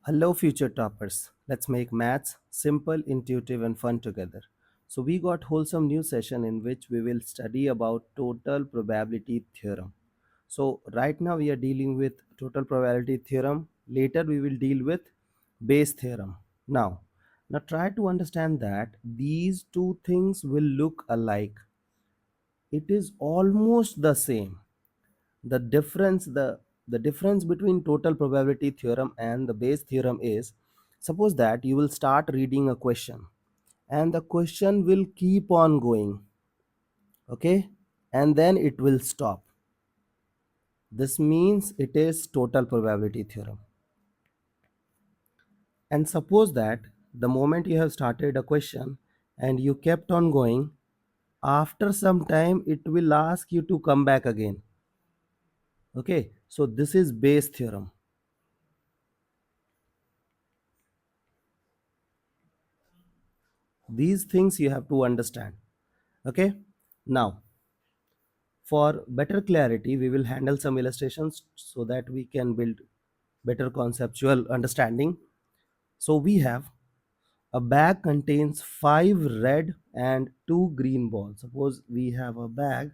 Hello, future toppers. Let's make maths simple, intuitive, and fun together. So, we got wholesome new session in which we will study about total probability theorem. So, right now we are dealing with total probability theorem. Later, we will deal with Bayes theorem. Now try to understand that these two things will look alike. It is almost the same. The difference between total probability theorem and the Bayes theorem is, suppose that you will start reading a question and the question will keep on going, okay, and then it will stop. This means it is total probability theorem. And suppose that the moment you have started a question and you kept on going, after some time it will ask you to come back again. Okay, so this is Bayes theorem. These things you have to understand. Okay, now for better clarity we will handle some illustrations so that we can build better conceptual understanding. So we have a bag contains 5 red and 2 green balls. Suppose we have a bag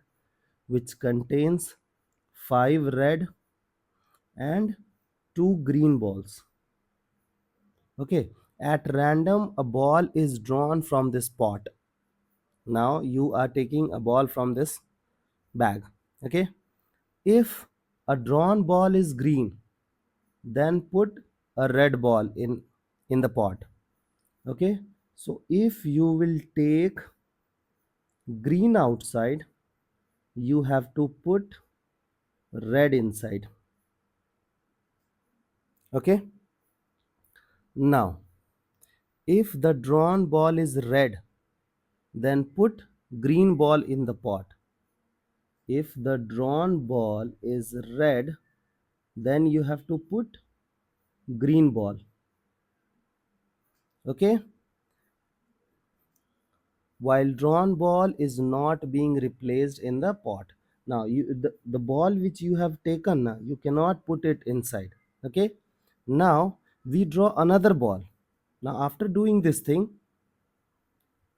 which contains 5 red and 2 green balls. Okay, at random a ball is drawn from this pot. Now you are taking a ball from this bag. Okay, if a drawn ball is green, then put a red ball in the pot. Okay, so if you will take green outside, you have to put red inside. Okay, now if the drawn ball is red, then put green ball in the pot. If the drawn ball is red, then you have to put green ball. Okay, while drawn ball is not being replaced in the pot. Now the ball which you have taken, you cannot put it inside. Okay, now we draw another ball. Now after doing this thing,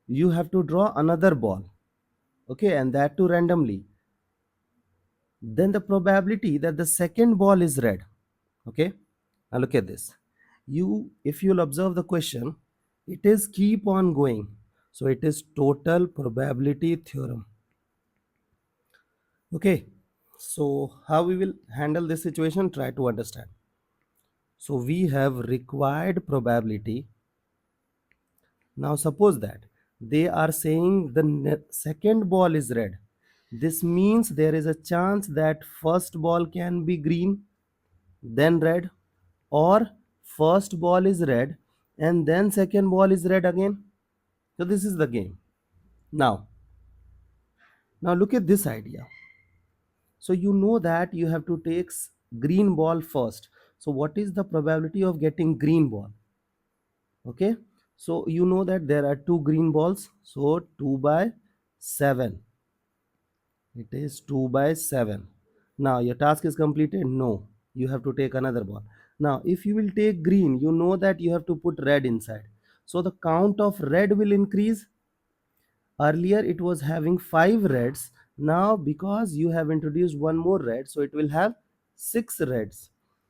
you have to draw another ball. Okay, and that too randomly. Then the probability that the second ball is red. Okay, now look at this. If you'll observe the question, it is keep on going, so it is total probability theorem. Okay, so how we will handle this situation, try to understand. So we have required probability. Now suppose that they are saying the second ball is red. This means there is a chance that first ball can be green, then red, or first ball is red and then second ball is red again. So this is the game. Now look at this idea. So you know that you have to take green ball first. So what is the probability of getting green ball? Okay, so you know that there are 2 green balls, so 2 by 7. It is 2 by 7. Now your task is completed. No, you have to take another ball. Now if you will take green, you know that you have to put red inside, so the count of red will increase. Earlier it was having 5 reds. Now because you have introduced one more red, so it will have 6 reds.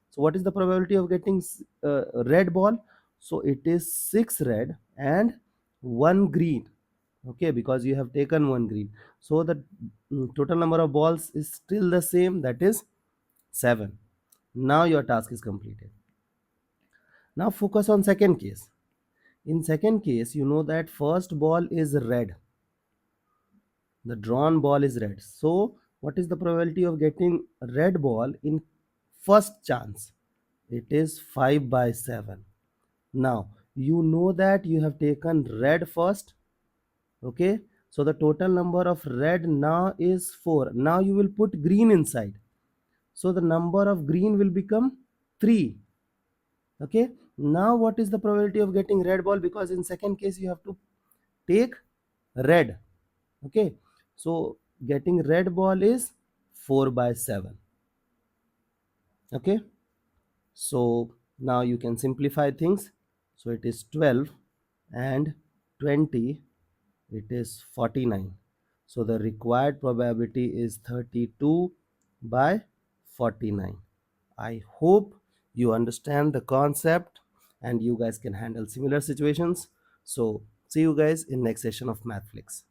So what is the probability of getting red ball? So it is 6 red and 1 green. Okay, because you have taken 1 green, so the total number of balls is still the same, that is 7. Now your task is completed. Now focus on second case. In second case, you know that first ball is red, the drawn ball is red. So what is the probability of getting red ball in first chance? It is 5 by 7. Now you know that you have taken red first. Okay, so the total number of red now is 4. Now you will put green inside, so the number of green will become 3. Okay, now what is the probability of getting red ball? Because in second case you have to take red. Okay, so getting red ball is 4 by 7. Okay, so Now you can simplify things. So it is 12 and 20, it is 49. So the required probability is 32 by 49. I hope you understand the concept and you guys can handle similar situations. So see you guys in next session of MathFlix.